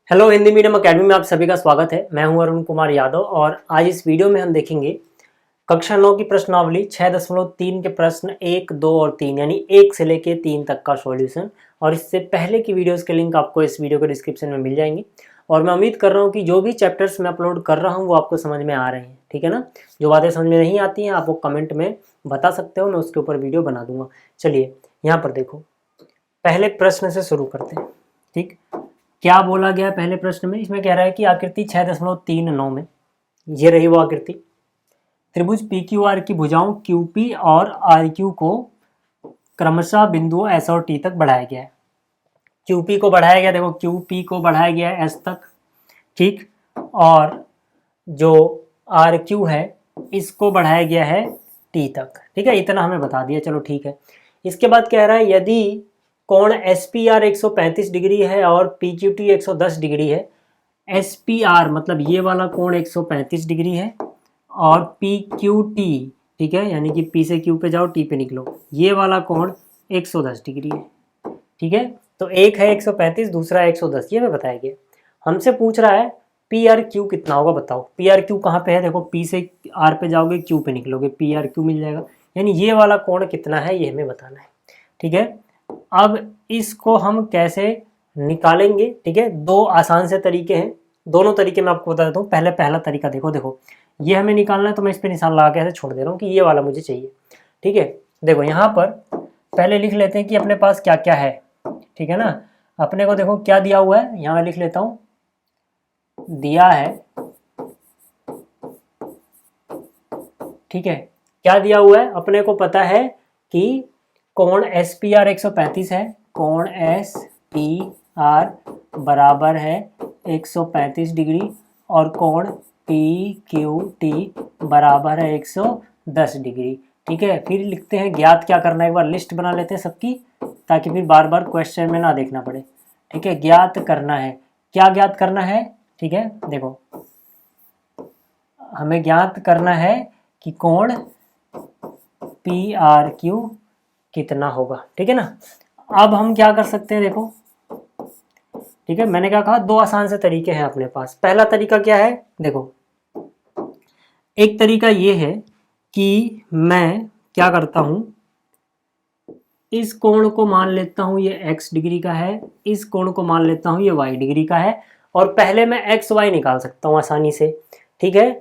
Hello Hindi medium academy में आप सभी का स्वागत है। मैं हूं अरुण कुमार यादव और आज इस वीडियो में हम देखेंगे कक्षा 9 की प्रश्नावली 6.3 के प्रश्न 1, 2 और 3 यानी 1 से लेके 3 तक का सॉल्यूशन। और इससे पहले की वीडियोस के लिंक आपको इस वीडियो के डिस्क्रिप्शन में मिल जाएंगी। और मैं उम्मीद कर रहा हूँ कि जो भी चैप्टर्स मैं अपलोड कर रहा हूँ वो आपको समझ में आ रहे हैं, ठीक है ना। जो बातें समझ में नहीं आती हैं आप वो कमेंट में बता सकते हो, मैं उसके ऊपर वीडियो बना दूंगा। चलिए यहाँ पर देखो, पहले प्रश्न से शुरू करते हैं। ठीक, क्या बोला गया पहले प्रश्न में? इसमें कह रहा है कि आकृति 6.39 में ये रही वो आकृति। त्रिभुज पी क्यू आर की भुजाओं क्यू पी और आर क्यू को क्रमशः बिंदुओं एस और टी तक बढ़ाया गया है। क्यू पी को बढ़ाया गया, देखो क्यू पी को बढ़ाया गया है एस तक, ठीक, और जो आर क्यू है इसको बढ़ाया गया है टी तक, ठीक है। इतना हमें बता दिया, चलो ठीक है। इसके बाद कह रहा है यदि कोण एस पी आर 135 डिग्री है और पी क्यू टी 110 डिग्री है। एस पी आर मतलब ये वाला कोण 135 डिग्री है और पी क्यू टी, ठीक है, यानी कि पी से क्यू पे जाओ टी पे निकलो, ये वाला कोण 110 डिग्री है, ठीक है। तो एक है 135, दूसरा है 110, ये हमें बताया गया। हमसे पूछ रहा है पी आर क्यू कितना होगा, बताओ। पी आर क्यू कहाँ पे है? देखो पी से आर पे जाओगे क्यू पे निकलोगे, पी आर क्यू मिल जाएगा। यानी ये वाला कोण कितना है ये हमें बताना है, ठीक है। अब इसको हम कैसे निकालेंगे, ठीक है। दो आसान से तरीके हैं, दोनों तरीके मैं आपको बता देता हूँ। पहला तरीका देखो ये हमें निकालना है तो मैं इस पर निशान लगा के ऐसे छोड़ दे रहा हूँ कि ये वाला मुझे चाहिए, ठीक है। देखो यहाँ पर पहले लिख लेते हैं कि अपने पास क्या क्या है, ठीक है ना। अपने को देखो क्या दिया हुआ है, यहाँ मैं लिख लेता हूँ, दिया है, ठीक है। क्या दिया हुआ है? अपने को पता है कि कोण एस पी आर 135 है, कोण एस पी आर बराबर है 135 डिग्री और कोण पी क्यू टी बराबर है 110 डिग्री, ठीक है। फिर लिखते हैं ज्ञात क्या करना है, एक बार लिस्ट बना लेते हैं सबकी ताकि फिर बार बार क्वेश्चन में ना देखना पड़े, ठीक है। ज्ञात करना है, क्या ज्ञात करना है, ठीक है। देखो हमें ज्ञात करना है कि कोण पी आर क्यू कितना होगा, ठीक है ना। अब हम क्या कर सकते हैं, देखो, ठीक है। मैंने क्या कहा, दो आसान से तरीके हैं अपने पास। पहला तरीका क्या है, देखो, एक तरीका ये है कि मैं क्या करता हूं, इस कोण को मान लेता हूं ये x डिग्री का है, इस कोण को मान लेता हूं ये y डिग्री का है, और पहले मैं x y निकाल सकता हूं आसानी से, ठीक है।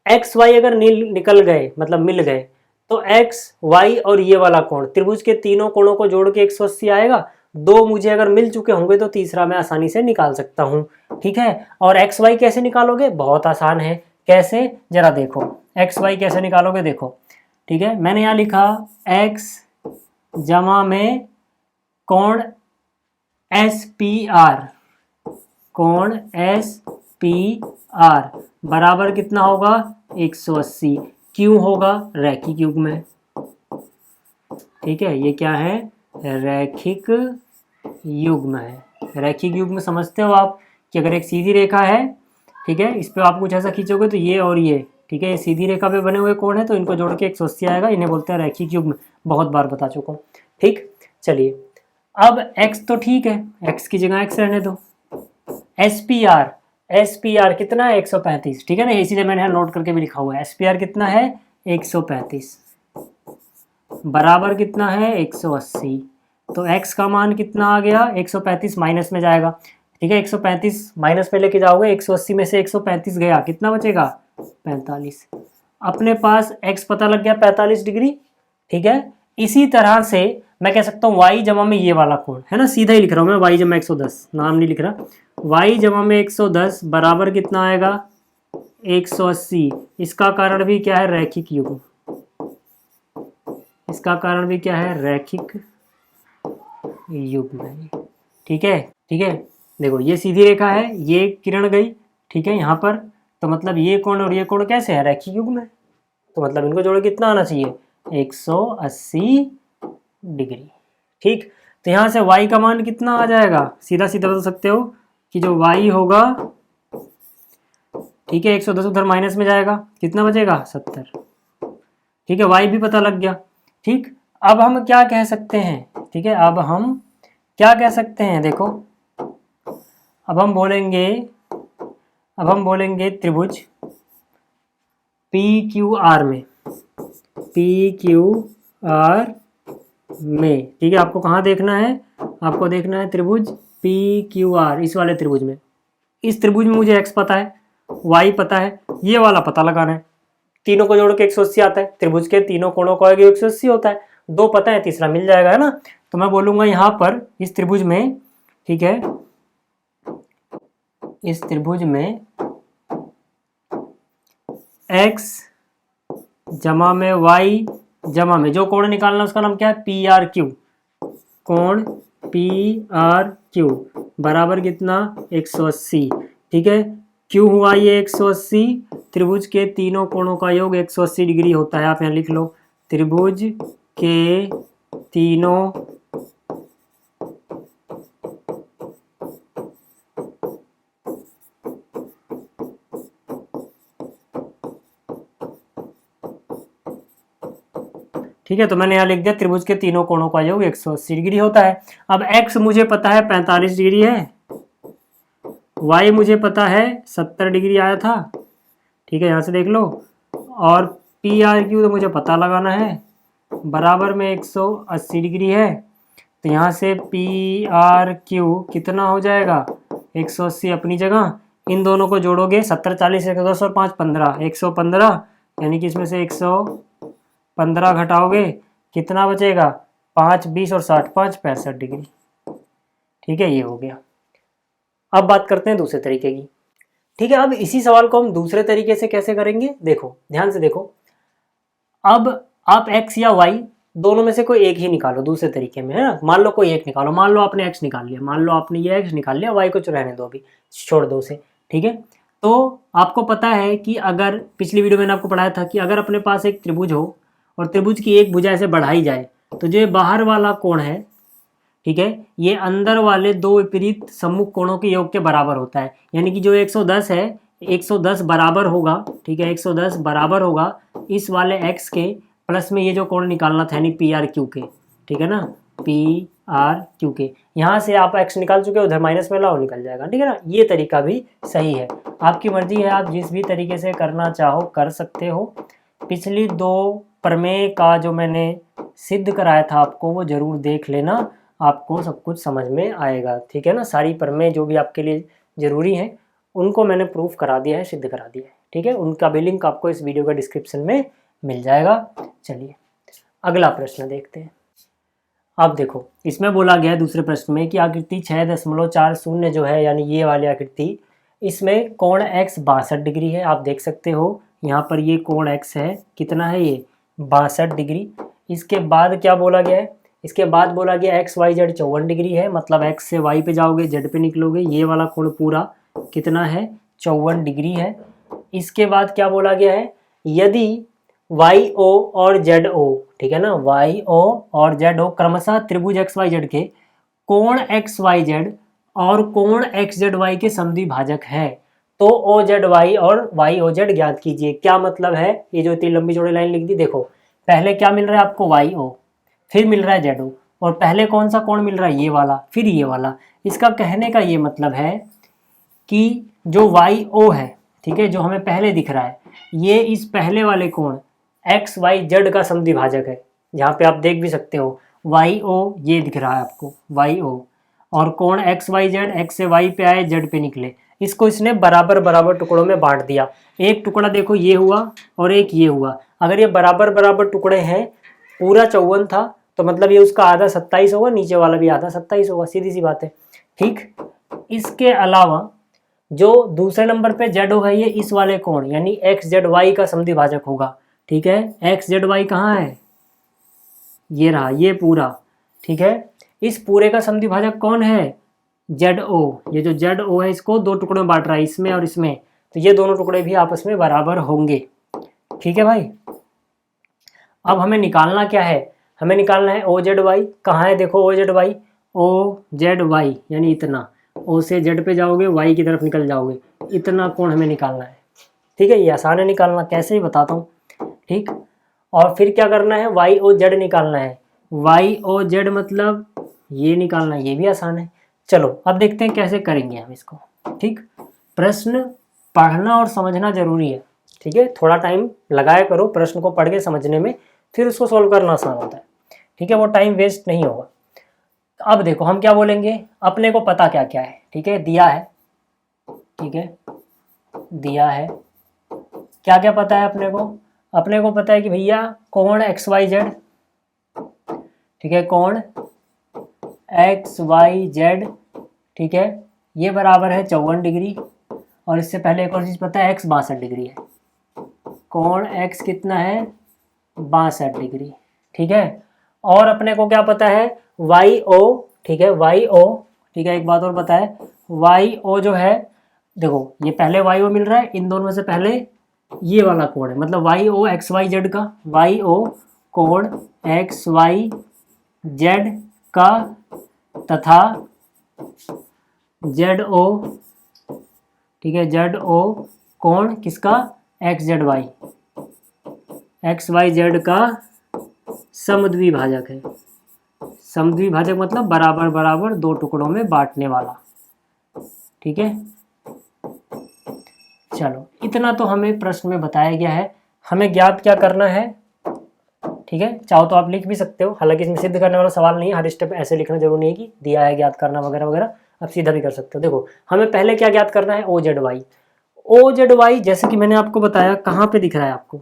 x y अगर निकल गए मतलब मिल गए तो x y और ये वाला कोण, त्रिभुज के तीनों कोणों को जोड़ के 180 आएगा। दो मुझे अगर मिल चुके होंगे तो तीसरा मैं आसानी से निकाल सकता हूं, ठीक है। और एक्स वाई कैसे निकालोगे? बहुत आसान है। कैसे, जरा देखो एक्स वाई कैसे निकालोगे, देखो, ठीक है। मैंने यहाँ लिखा x जमा में कोण एस पी आर, कोण एस पी आर बराबर कितना होगा? 180। क्यों होगा? रैखिक युग्म है, ठीक है। ये क्या है? रैखिक युग्म है। रैखिक युग्म समझते हो आप कि अगर एक सीधी रेखा है, ठीक है, इस पे आप कुछ ऐसा खींचोगे तो ये और ये, ठीक है, ये सीधी रेखा पे बने हुए कोण है तो इनको जोड़ के 180 आएगा। इन्हें बोलते हैं रैखिक युग्म, बहुत बार बता चुका हूँ, ठीक। चलिए अब x तो ठीक है, x की जगह x रहने दो। एस पी आर कितना है? 135, ठीक है ना, इसीलिए मैंने यहाँ नोट करके भी लिखा हुआ है। एस पी आर कितना है? 135 बराबर कितना है? 180। तो x का मान कितना आ गया? 135 माइनस में जाएगा, ठीक है। 135 माइनस में लेके जाओगे, 180 में से 135 गया, कितना बचेगा? 45। अपने पास x पता लग गया 45 डिग्री, ठीक है। इसी तरह से मैं कह सकता हूँ y जमा में ये वाला कोण है ना, सीधा ही लिख रहा हूँ मैं, y जमा 110, नाम नहीं लिख रहा। y जमा में 110 बराबर कितना आएगा? 180। इसका कारण भी क्या है? रैखिक युग्म। इसका कारण भी क्या है? रैखिक युग्म है, ठीक है, ठीक है। देखो ये सीधी रेखा है, ये किरण गई, ठीक है, यहाँ पर, तो मतलब ये कोण और ये कोण कैसे है? रैखिक युग्म है। तो मतलब इनको जोड़ कितना आना चाहिए? 180 डिग्री, ठीक। तो यहाँ से y का मान कितना आ जाएगा? सीधा सीधा बदल सकते हो कि जो y होगा, ठीक है, 110 उधर माइनस में जाएगा, कितना बचेगा? 70, ठीक है। y भी पता लग गया, ठीक। अब हम क्या कह सकते हैं, ठीक है, अब हम क्या कह सकते हैं, देखो अब हम बोलेंगे त्रिभुज पी क्यू आर में, ठीक है। आपको कहाँ देखना है, आपको देखना है त्रिभुज पी क्यू आर, इस वाले त्रिभुज में। इस त्रिभुज में मुझे एक्स पता है, वाई पता है, ये वाला पता लगाना है। तीनों को जोड़ के 180 आता है, त्रिभुज के तीनों कोणों का 180 होता है। दो पता है, तीसरा मिल जाएगा, है ना। तो मैं बोलूंगा यहाँ पर इस त्रिभुज में, ठीक है, इस त्रिभुज में x जमा में y जमा में जो कोण निकालना है उसका नाम क्या है, पी आर क्यू। कोण पी आर क्यू बराबर कितना, 180, ठीक है। क्यू हुआ ये 180, त्रिभुज के तीनों कोणों का योग 180 डिग्री होता है। आप यहाँ लिख लो, त्रिभुज के तीनों ठीक है। तो मैंने यहाँ लिख दिया त्रिभुज के तीनों कोणों का योग 180 डिग्री होता है। अब x मुझे पता है 45 डिग्री है, y मुझे पता है 70 डिग्री आया था, ठीक है, यहाँ से देख लो। और पी आर क्यू तो मुझे पता लगाना है, बराबर में 180 डिग्री है। तो यहाँ से पी आर क्यू कितना हो जाएगा, 180 अपनी जगह। इन दोनों को जोड़ोगे, 70 40 110 और 5 15, 115, यानी कि इसमें से 115 घटाओगे, कितना बचेगा, 5 20 और 60 5 65 डिग्री, ठीक है। ये हो गया। अब बात करते हैं दूसरे तरीके की, ठीक है। अब इसी सवाल को हम दूसरे तरीके से कैसे करेंगे, देखो ध्यान से देखो। अब आप x या y दोनों में से कोई एक ही निकालो दूसरे तरीके में, है ना। मान लो कोई एक निकालो, मान लो आपने x निकाल लिया, मान लो आपने ये x निकाल लिया, y को रहने दो, अभी छोड़ दो उसे, ठीक है। तो आपको पता है कि अगर पिछली वीडियो में मैंने आपको पढ़ाया था कि अगर अपने पास एक त्रिभुज हो और त्रिभुज की एक भुजा ऐसे बढ़ाई जाए, तो जो बाहर वाला कोण है, ठीक है, ये अंदर वाले दो विपरीत सम्मुख कोणों के योग के बराबर होता है। यानी कि जो 110 है, 110 बराबर होगा, ठीक है, 110 बराबर होगा इस वाले x के प्लस में ये जो कोण निकालना था, यानी पी आर क्यू के, ठीक है ना, पी आर क्यू के। यहाँ से आप x निकाल चुके हो, उधर माइनस में लाओ, निकल जाएगा, ठीक है ना। ये तरीका भी सही है, आपकी मर्जी है, आप जिस भी तरीके से करना चाहो कर सकते हो। पिछली दो प्रमेय का जो मैंने सिद्ध कराया था आपको, वो जरूर देख लेना, आपको सब कुछ समझ में आएगा, ठीक है ना। सारी प्रमेय जो भी आपके लिए ज़रूरी हैं उनको मैंने प्रूफ करा दिया है, सिद्ध करा दिया है, ठीक है। उनका भी लिंक आपको इस वीडियो का डिस्क्रिप्शन में मिल जाएगा। चलिए अगला प्रश्न देखते हैं। अब देखो, इसमें बोला गया है दूसरे प्रश्न में कि आकृति 6.40 जो है, यानी ये वाली आकृति, इसमें कोण x 62 डिग्री है। आप देख सकते हो यहाँ पर ये कोण x है, कितना है ये, 62 डिग्री। इसके बाद क्या बोला गया है, इसके बाद बोला गया x y z 54 डिग्री है, मतलब x से y पे जाओगे, z पे निकलोगे, ये वाला कोण पूरा कितना है, 54 डिग्री है। इसके बाद क्या बोला गया है, यदि YO और ZO, ठीक है ना, YO और ZO क्रमशः त्रिभुज XYZ के कोण XYZ और कोण XZY के समद्विभाजक है, तो OZY और YOZ ज्ञात कीजिए। क्या मतलब है, ये जो इतनी लंबी चौड़ी लाइन लिख दी, देखो पहले क्या मिल रहा है आपको, YO, फिर मिल रहा है ZO, और पहले कौन सा कोण मिल रहा है, ये वाला, फिर ये वाला। इसका कहने का ये मतलब है कि जो YO है, ठीक है, जो हमें पहले दिख रहा है, ये इस पहले वाले कोण XYZ का समद्विभाजक है। जहाँ पे आप देख भी सकते हो YO, ये दिख रहा है आपको YO, और कोण XYZ, X से Y पे आए, Z पे निकले, इसको इसने बराबर बराबर टुकड़ों में बांट दिया। एक टुकड़ा देखो ये हुआ और एक ये हुआ। अगर ये बराबर बराबर टुकड़े हैं, पूरा 54 था, तो मतलब ये उसका आधा 27 होगा, नीचे वाला भी आधा 27 होगा, सीधी सी बात है, ठीक। इसके अलावा जो दूसरे नंबर पे ZO है, ये इस वाले कोण यानी XZY का समद्विभाजक होगा, ठीक है। XZY कहाँ है, ये रहा, ये पूरा, ठीक है। इस पूरे का समद्विभाजक कौन है, ZO। ये जो ZO है, इसको दो टुकड़ों में बांट रहा है, इसमें और इसमें, तो ये दोनों टुकड़े भी आपस में बराबर होंगे, ठीक है भाई। अब हमें निकालना क्या है, हमें निकालना है OZY। कहाँ है, देखो OZY यानी इतना, O से Z पे जाओगे, Y की तरफ निकल जाओगे, इतना कोण हमें निकालना है, ठीक है। ये आसान है निकालना, कैसे ही बताता हूँ, ठीक। और फिर क्या करना है, YOZ निकालना है। YOZ मतलब ये निकालना है, ये भी आसान है। चलो अब देखते हैं कैसे करेंगे हम इसको। ठीक, प्रश्न पढ़ना और समझना जरूरी है। ठीक है, थोड़ा टाइम लगाया करो प्रश्न को पढ़ के समझने में, फिर उसको सॉल्व करना आसान होता है। ठीक है, वो टाइम वेस्ट नहीं होगा। अब देखो हम क्या बोलेंगे, अपने को पता क्या क्या है। ठीक है, दिया है। ठीक है, दिया है, क्या क्या पता है अपने को? अपने को पता है कि भैया कोण एक्स वाई जेड। ठीक है, कोण एक्स वाई जेड, ठीक है, ये बराबर है 54 डिग्री। और इससे पहले एक और चीज़ पता है, एक्स 62 डिग्री है। कोण एक्स कितना है? 62 डिग्री। ठीक है, और अपने को क्या पता है? Y O. ठीक है, वाई ओ। ठीक है, एक बात और पता है, वाई ओ जो है, देखो ये पहले वाई ओ मिल रहा है, इन दोनों में से पहले ये वाला कोण है, मतलब Y O X Y Z का, वाई ओ कोण एक्स वाई जेड का तथा जेड ओ। ठीक है, जेड ओ कोण किसका? X Z Y, X Y Z का समद्विभाजक है। समद्विभाजक मतलब बराबर बराबर दो टुकड़ों में बांटने वाला। ठीक है, चलो इतना तो हमें प्रश्न में बताया गया है। हमें ज्ञात क्या करना है? ठीक है, चाहो तो आप लिख भी सकते हो, हालांकि इसमें सिद्ध करने वाला सवाल नहीं है, हर स्टेप ऐसे लिखना जरूरी नहीं है कि दिया है ज्ञात करना वगैरह वगैरह, आप सीधा भी कर सकते हो। देखो हमें पहले क्या ज्ञात करना है? O Z Y. O Z Y जैसे कि मैंने आपको बताया, कहाँ पे दिख रहा है आपको?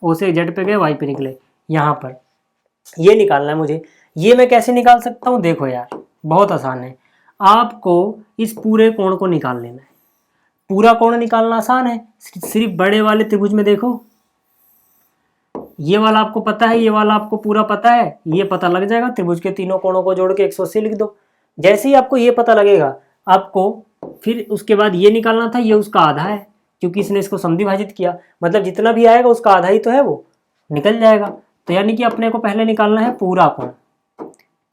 ओ से जेड पे गए, वाई पे निकले, यहाँ पर ये निकालना है मुझे। ये मैं कैसे निकाल सकता हूँ? देखो यार बहुत आसान है, आपको इस पूरे कोण को निकाल लेना है। पूरा कोण निकालना आसान है, सिर्फ बड़े वाले त्रिभुज में देखो, ये वाला आपको पता है, ये वाला आपको पूरा पता है, ये पता लग जाएगा। त्रिभुज के तीनों कोणों को जोड़ के 180 लिख दो। जैसे ही आपको ये पता लगेगा, आपको फिर उसके बाद ये निकालना था, ये उसका आधा है, क्योंकि इसने इसको समद्विभाजित किया, मतलब जितना भी आएगा उसका आधा ही तो है, वो निकल जाएगा। तो यानी कि अपने को पहले निकालना है पूरा कोण।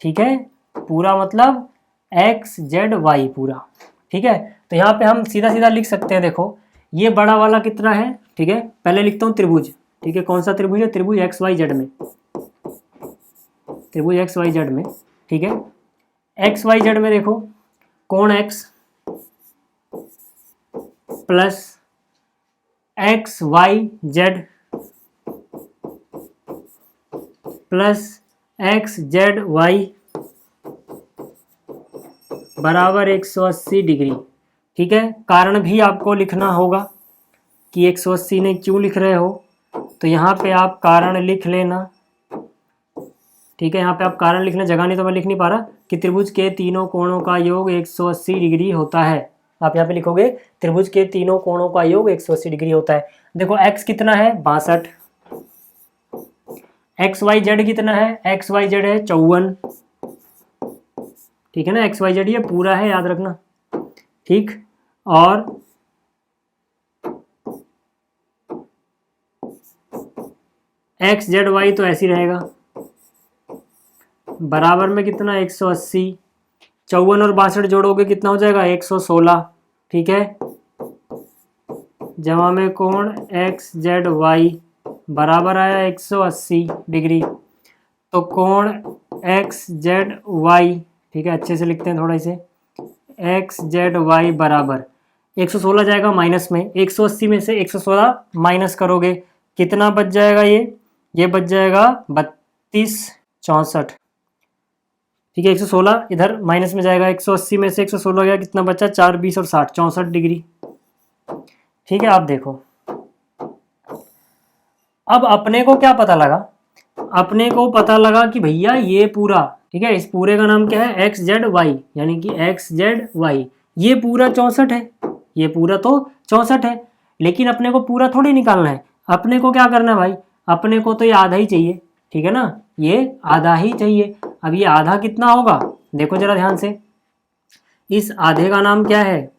ठीक है, पूरा मतलब एक्स जेड वाई पूरा। ठीक है, तो यहाँ पे हम सीधा सीधा लिख सकते हैं। देखो ये बड़ा वाला कितना है? ठीक है, पहले लिखता हूँ त्रिभुज। ठीक है, कौन सा त्रिभुज है? त्रिभुज एक्स वाई जेड में, त्रिभुज एक्स वाई जेड में। ठीक है, एक्स वाई जेड में देखो, कोण X plus X Y Z plus X Z Y बराबर 180 डिग्री। ठीक है, कारण भी आपको लिखना होगा कि 180 ने क्यों लिख रहे हो, तो यहाँ पे आप कारण लिख लेना। ठीक है, यहाँ पे आप कारण लिखना, जगह नहीं तो मैं लिख नहीं पा रहा, कि त्रिभुज के तीनों कोणों का योग 180 डिग्री होता है। आप यहाँ पे लिखोगे त्रिभुज के तीनों कोणों का योग 180 डिग्री होता है। देखो x कितना है? 62। एक्स वाई जेड कितना है? एक्स वाई जेड है 54। ठीक है ना, एक्स वाई जेड ये पूरा है, याद रखना। ठीक, और एक्स जेड वाई तो ऐसे ही रहेगा, बराबर में कितना? 180। 54 और 62 जोड़ोगे कितना हो जाएगा? 116। ठीक है, जमा में कोण एक्स जेड वाई बराबर आया 180 डिग्री। तो कोण एक्स जेड वाई, ठीक है अच्छे से लिखते हैं थोड़ा इसे, एक्स जेड वाई बराबर 116 जाएगा माइनस में, 180 में से 116 माइनस करोगे कितना बच जाएगा? ये बच जाएगा 32 64। ठीक है, 116 इधर माइनस में जाएगा, 180 में से 116 गया, कितना बचा? 4 20 और 60 64 डिग्री। ठीक है, आप देखो अब अपने को क्या पता लगा? अपने को पता लगा कि भैया ये पूरा, ठीक है, इस पूरे का नाम क्या है? एक्स जेड वाई, यानी कि एक्स जेड वाई ये पूरा 64 है, ये पूरा तो 64 है, लेकिन अपने को पूरा थोड़ी निकालना है। अपने को क्या करना है भाई? अपने को तो ये आधा ही चाहिए। ठीक है ना, ये आधा ही चाहिए। अब ये आधा कितना होगा? देखो जरा ध्यान से, इस आधे का नाम क्या है?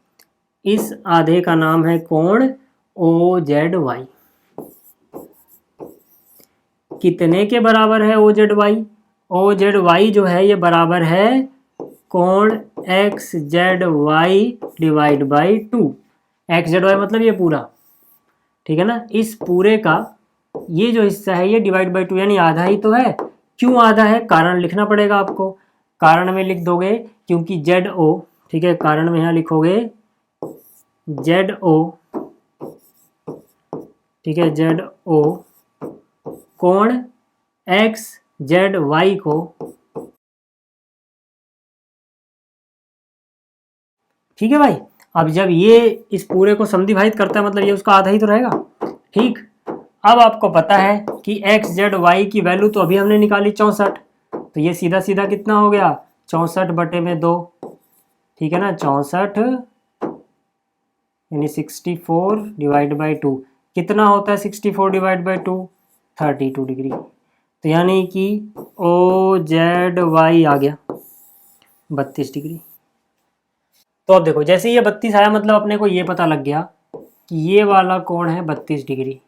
इस आधे का नाम है कोण ओ जेड वाई। कितने के बराबर है O Z Y? O Z Y जो है ये बराबर है कोण X Z Y divide by 2। X Z Y मतलब ये पूरा, ठीक है ना, इस पूरे का ये जो हिस्सा है ये डिवाइड बाई 2, यानी आधा ही तो है। क्यों आधा है? कारण लिखना पड़ेगा आपको। कारण में लिख दोगे क्योंकि जेड ओ, ठीक है, कारण में यहाँ लिखोगे जेड ओ, ठीक है, जेड ओ कोण एक्स जेड वाई को, ठीक है भाई। अब जब ये इस पूरे को समद्विभाजित करता है मतलब ये उसका आधा ही तो रहेगा, ठीक। अब आपको पता है कि एक्स जेड वाई की वैल्यू तो अभी हमने निकाली 64, तो ये सीधा सीधा कितना हो गया 64/2, ठीक है ना, 64 यानी 64/2 कितना होता है 64/2, 32 डिग्री। तो यानी कि ओ जेड वाई आ गया 32 डिग्री। तो अब देखो जैसे ये 32 आया मतलब अपने को ये पता लग गया कि ये वाला कोण है 32 डिग्री,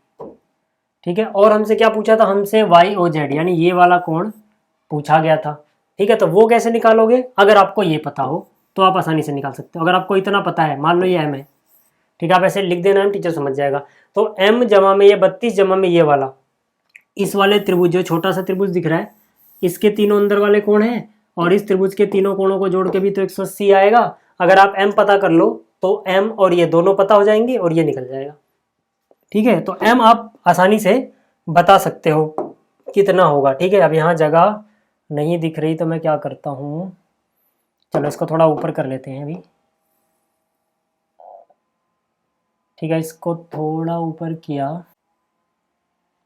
ठीक है। और हमसे क्या पूछा था, हमसे वाई ओ जेड यानी ये वाला कोण पूछा गया था, ठीक है। तो वो कैसे निकालोगे, अगर आपको ये पता हो तो आप आसानी से निकाल सकते हो। अगर आपको इतना पता है, मान लो ये एम है, ठीक है, आप ऐसे लिख देना, टीचर समझ जाएगा। तो एम जमा में ये 32 जमा में ये वाला, इस वाले त्रिभुज जो छोटा सा त्रिभुज दिख रहा है इसके तीनों अंदर वाले कोण हैं, और इस त्रिभुज के तीनों कोणों को जोड़ के भी तो 180 आएगा। अगर आप एम पता कर लो तो एम और ये दोनों पता हो जाएंगे और ये निकल जाएगा, ठीक है। तो एम आप आसानी से बता सकते हो कितना होगा, ठीक है। अब यहाँ जगह नहीं दिख रही तो मैं क्या करता हूँ, चलो इसको थोड़ा ऊपर कर लेते हैं अभी, ठीक है, इसको थोड़ा ऊपर किया,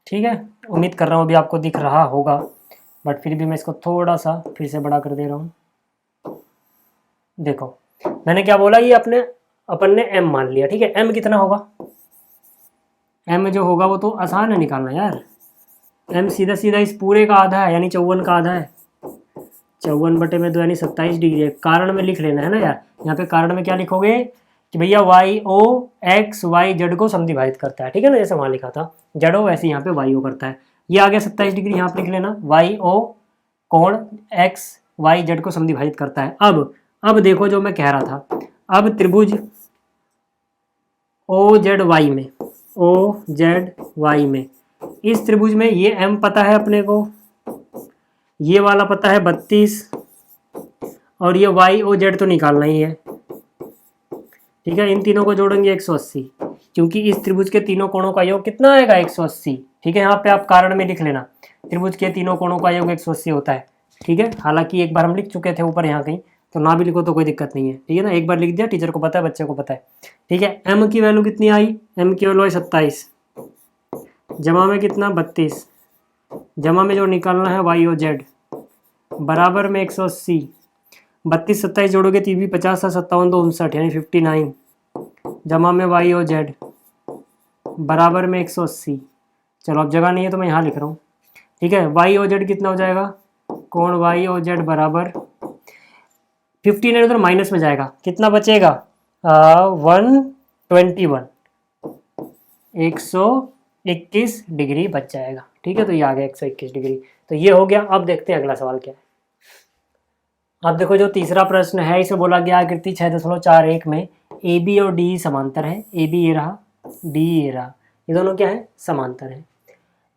ठीक है। उम्मीद कर रहा हूँ अभी आपको दिख रहा होगा, बट फिर भी मैं इसको थोड़ा सा फिर से बड़ा कर दे रहा हूँ। देखो मैंने क्या बोला, ये अपन ने एम मान लिया, ठीक है। एम कितना होगा, एम जो होगा वो तो आसान है निकालना यार। एम सीधा सीधा इस पूरे का आधा है यानी 54 का आधा है, 54/2 यानी 27 डिग्री है। कारण में लिख लेना है ना यार, यहाँ पे कारण में क्या लिखोगे कि भैया Y O X Y Z को समद्विभाजित करता है, ठीक है ना, जैसे वहाँ लिखा था जेड ओ वैसे यहाँ पे वाई ओ करता है। ये आ गया 27 डिग्री, यहाँ पे लिख लेना वाई ओ कोण एक्स वाई जेड को समद्विभाजित करता है। अब देखो जो मैं कह रहा था, अब त्रिभुज ओ जेड वाई में, ओ जेड वाई में इस त्रिभुज में ये एम पता है अपने को, ये वाला पता है 32, और ये वाई ओ जेड तो निकालना ही है, ठीक है। इन तीनों को जोड़ेंगे 180, क्योंकि इस त्रिभुज के तीनों कोणों का योग कितना आएगा 180, ठीक है। यहाँ पे आप कारण में लिख लेना त्रिभुज के तीनों कोणों का योग 180 होता है, ठीक है। हालांकि एक बार हम लिख चुके थे ऊपर यहाँ कहीं, तो ना भी लिखो तो कोई दिक्कत नहीं है, ठीक है ना, एक बार लिख दिया, टीचर को पता है, बच्चे को पता है, ठीक है। एम की वैल्यू कितनी आई, एम की वैल्यू आई 27, जमा में कितना 32, जमा में जो निकालना है वाई ओ जेड बराबर में 180, 32 27 जोड़ोगे तो भी 50 57 2 59 यानी 59, जमा में वाई ओ जेड बराबर में 180। चलो अब जगह नहीं है तो मैं यहाँ लिख रहा हूँ, ठीक है। वाई ओ जेड कितना हो जाएगा, कोण वाई ओ जेड बराबर 59 उधर माइनस में जाएगा, कितना बचेगा 121, 121 डिग्री बच जाएगा, ठीक है। तो ये आ गया 121 डिग्री, तो ये हो गया। अब देखते हैं अगला सवाल क्या है। अब देखो जो तीसरा प्रश्न है इसे बोला गया आकृति 6.41 में ए बी और डी समांतर है, ए बी ये रहा, डी ये रहा, ये दोनों क्या है समांतर है।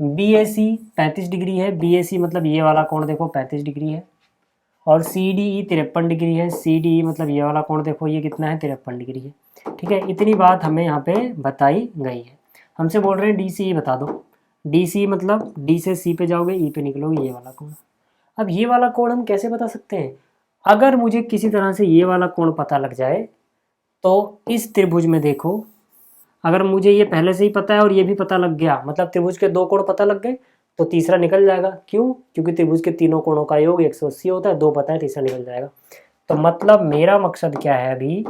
बी ए सी 35 डिग्री है, बी ए सी मतलब ये वाला कोण देखो 35 डिग्री है, और सी डी ई 53 डिग्री है, सी डी ई मतलब ये वाला कोण देखो ये कितना है 53 डिग्री है, ठीक है। इतनी बात हमें यहाँ पे बताई गई है। हमसे बोल रहे हैं डी सी ई बता दो, डी सी मतलब डी से सी पे जाओगे ई पे निकलोगे ये वाला कोण। अब ये वाला कोण हम कैसे बता सकते हैं, अगर मुझे किसी तरह से ये वाला कोण पता लग जाए तो इस त्रिभुज में देखो, अगर मुझे ये पहले से ही पता है और ये भी पता लग गया मतलब त्रिभुज के दो कोण पता लग गए तो तीसरा निकल जाएगा। क्यों, क्योंकि त्रिभुज के तीनों कोणों का योग 180 होता है, दो पता है तीसरा निकल जाएगा। तो मतलब मेरा मकसद क्या है, अभी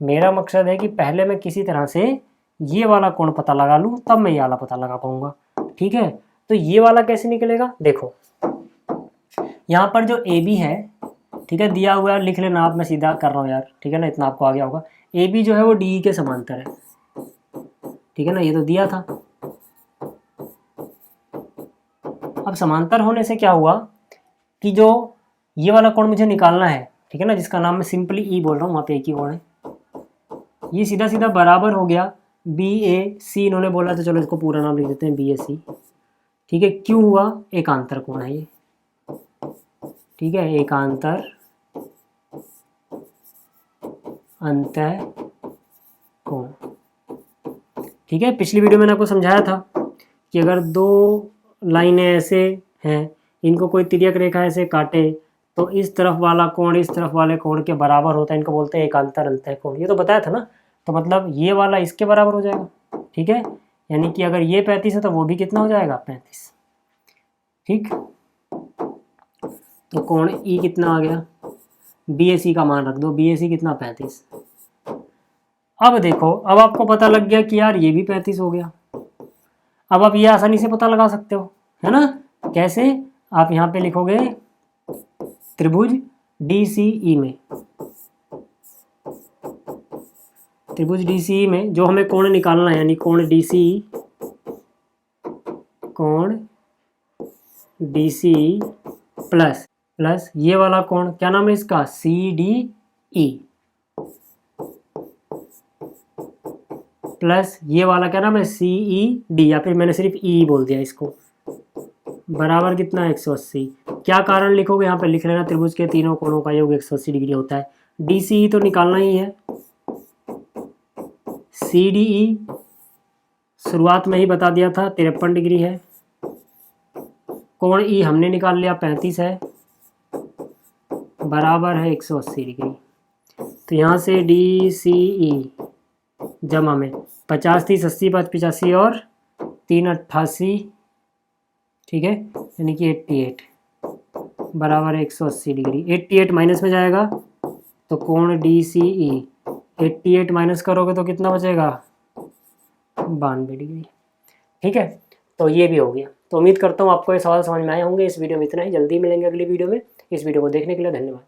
मेरा मकसद है कि पहले मैं किसी तरह से ये वाला कोण पता लगा लूँ तब मैं ये वाला पता लगा पाऊंगा, ठीक है। तो ये वाला कैसे निकलेगा, देखो यहाँ पर जो ए बी है, ठीक है, दिया हुआ है, लिख लेना आप, मैं सीधा कर रहा हूँ यार, ठीक है ना, इतना आपको आ गया होगा। ए बी जो है वो डी के समांतर है, ठीक है ना, ये तो दिया था। अब समांतर होने से क्या हुआ कि जो ये वाला कोण मुझे निकालना है, ठीक है ना, जिसका नाम मैं सिंपली ई बोल रहा हूँ, वहाँ पे एक ही कोण है, ये सीधा सीधा बराबर हो गया बी ए सी, इन्होंने बोला तो चलो इसको पूरा नाम लिख देते हैं बी ए सी, ठीक है। क्यों हुआ, एकांतर कोण है ये, ठीक है, एकांतर अंतः कोण। ठीक है, पिछली वीडियो मैंने आपको समझाया था कि अगर दो लाइनें ऐसे हैं, इनको कोई तिर्यक रेखा ऐसे काटे तो इस तरफ वाला कोण इस तरफ वाले कोण के बराबर होता है, इनको बोलते हैं एकांतर अंतः कोण। ये तो बताया था ना, तो मतलब ये वाला इसके बराबर हो जाएगा। ठीक है, यानी कि अगर ये 35 है तो वो भी कितना हो जाएगा, 35। ठीक, तो कोण ई कितना आ गया, BAC का मान रख दो, BAC कितना, 35। अब देखो, अब आपको पता लग गया कि यार ये भी 35 हो गया। अब आप ये आसानी से पता लगा सकते हो, है ना। कैसे, आप यहाँ पे लिखोगे त्रिभुज DCE में, त्रिभुज DCE में जो हमें कोण निकालना है, यानी कोण DCE, कोण DCE प्लस ये वाला कोण क्या नाम है इसका, CDE प्लस ये वाला क्या नाम है, CED, या फिर मैंने सिर्फ E बोल दिया इसको, बराबर कितना, 180। क्या कारण लिखोगे, यहाँ पे लिख लेना, त्रिभुज के तीनों कोणों का योग 180 डिग्री होता है। DCE तो निकालना ही है, CDE शुरुआत में ही बता दिया था 53 डिग्री है, कोण E हमने निकाल लिया 35 है, बराबर है 180 डिग्री। तो यहाँ से DCE जमा में 50 30 80 5 85 और 3 88, ठीक है, यानी कि 88 बराबर है 180 डिग्री। 88 माइनस में जाएगा तो कोण DCE 88 माइनस करोगे तो कितना बचेगा, 92 डिग्री। ठीक है, तो ये भी हो गया। तो उम्मीद करता हूँ आपको ये सवाल समझ में आए होंगे। इस वीडियो में इतना ही, जल्दी मिलेंगे अगली वीडियो में। इस वीडियो को देखने के लिए धन्यवाद।